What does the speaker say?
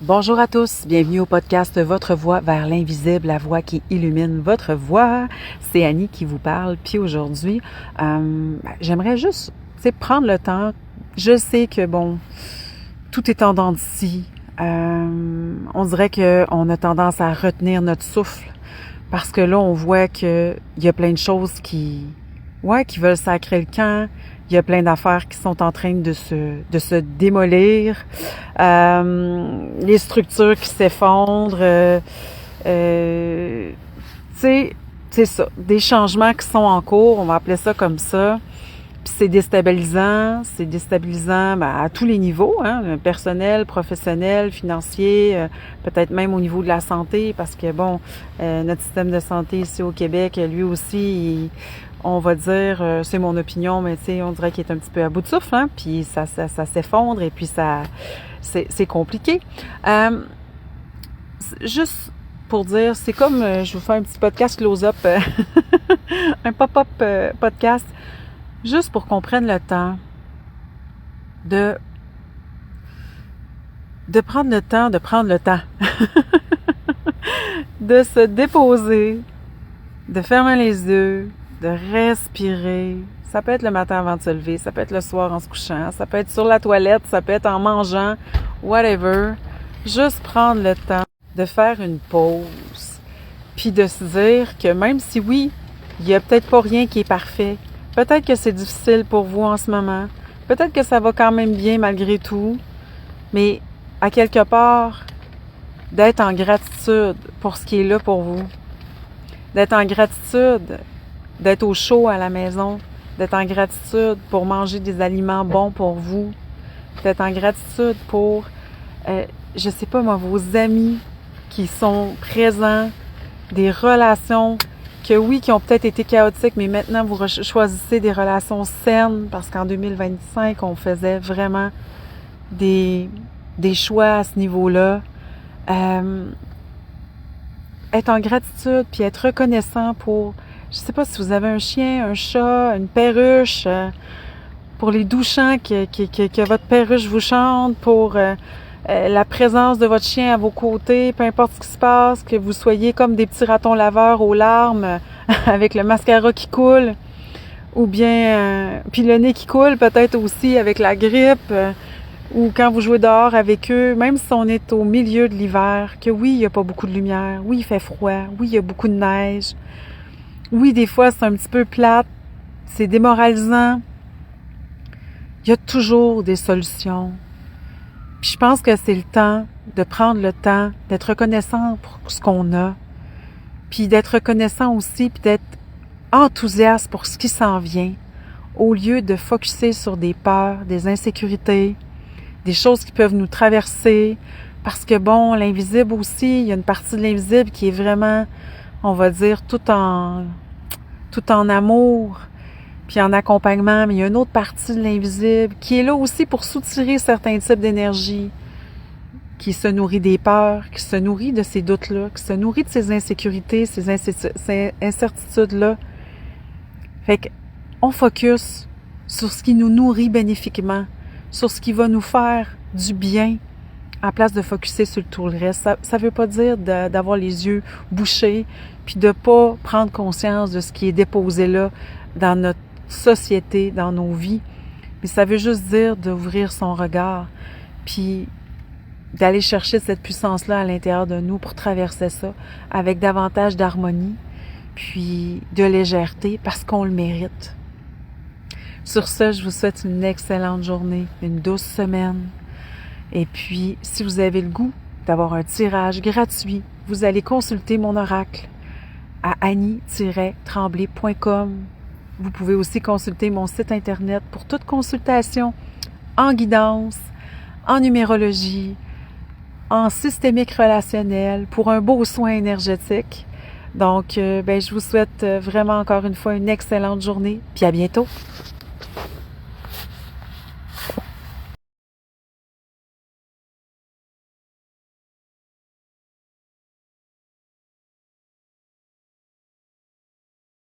Bonjour à tous, bienvenue au podcast Votre voix vers l'invisible, la voix qui illumine votre voix. C'est Annie qui vous parle. Puis aujourd'hui, j'aimerais juste prendre le temps. Je sais que tout est en dents de scie. On dirait qu'on a tendance à retenir notre souffle parce que là, on voit qu'il y a plein de choses qui veulent sacrer le camp. Il y a plein d'affaires qui sont en train de se démolir. Les structures qui s'effondrent. C'est ça. Des changements qui sont en cours, on va appeler ça comme ça. Puis c'est déstabilisant. C'est déstabilisant à tous les niveaux, personnel, professionnel, financier, peut-être même au niveau de la santé, parce que notre système de santé ici au Québec, lui aussi, on va dire, c'est mon opinion, mais on dirait qu'il est un petit peu à bout de souffle, puis ça s'effondre et puis c'est compliqué. Juste pour dire, c'est comme, je vous fais un petit podcast close-up, un pop-up podcast, juste pour qu'on prenne le temps de prendre le temps, de se déposer, de fermer les yeux, de respirer. Ça peut être le matin avant de se lever, ça peut être le soir en se couchant, ça peut être sur la toilette, ça peut être en mangeant, whatever. Juste prendre le temps de faire une pause, puis de se dire que même si oui, il y a peut-être pas rien qui est parfait, peut-être que c'est difficile pour vous en ce moment, peut-être que ça va quand même bien malgré tout, mais à quelque part, d'être en gratitude pour ce qui est là pour vous, d'être en gratitude d'être au chaud à la maison, d'être en gratitude pour manger des aliments bons pour vous, d'être en gratitude pour, vos amis qui sont présents, des relations qui ont peut-être été chaotiques, mais maintenant vous choisissez des relations saines parce qu'en 2025, on faisait vraiment des choix à ce niveau-là. Être en gratitude puis être reconnaissant pour, je sais pas si vous avez un chien, un chat, une perruche, pour les doux chants que votre perruche vous chante, pour la présence de votre chien à vos côtés, peu importe ce qui se passe, que vous soyez comme des petits ratons laveurs aux larmes, avec le mascara qui coule, ou bien puis le nez qui coule peut-être aussi avec la grippe, ou quand vous jouez dehors avec eux, même si on est au milieu de l'hiver, que oui, il n'y a pas beaucoup de lumière, oui, il fait froid, oui, il y a beaucoup de neige, oui, des fois, c'est un petit peu plate, c'est démoralisant. Il y a toujours des solutions. Puis je pense que c'est le temps de prendre le temps d'être reconnaissant pour ce qu'on a, puis d'être reconnaissant aussi, puis d'être enthousiaste pour ce qui s'en vient, au lieu de focusser sur des peurs, des insécurités, des choses qui peuvent nous traverser, parce que l'invisible aussi, il y a une partie de l'invisible qui est vraiment, on va dire, tout en amour, puis en accompagnement, mais il y a une autre partie de l'invisible qui est là aussi pour soutirer certains types d'énergie, qui se nourrit des peurs, qui se nourrit de ces doutes-là, qui se nourrit de ces insécurités, ces incertitudes-là. Fait qu'on focus sur ce qui nous nourrit bénéfiquement, sur ce qui va nous faire du bien, à place de focusser sur tout le reste. Ça veut pas dire d'avoir les yeux bouchés, puis de pas prendre conscience de ce qui est déposé là dans notre société, dans nos vies. Mais ça veut juste dire d'ouvrir son regard, puis d'aller chercher cette puissance-là à l'intérieur de nous pour traverser ça avec davantage d'harmonie, puis de légèreté, parce qu'on le mérite. Sur ce, je vous souhaite une excellente journée, une douce semaine. Et puis, si vous avez le goût d'avoir un tirage gratuit, vous allez consulter mon oracle à annie-tremblay.com. Vous pouvez aussi consulter mon site internet pour toute consultation en guidance, en numérologie, en systémique relationnel, pour un beau soin énergétique. Donc, je vous souhaite vraiment encore une fois une excellente journée, puis à bientôt!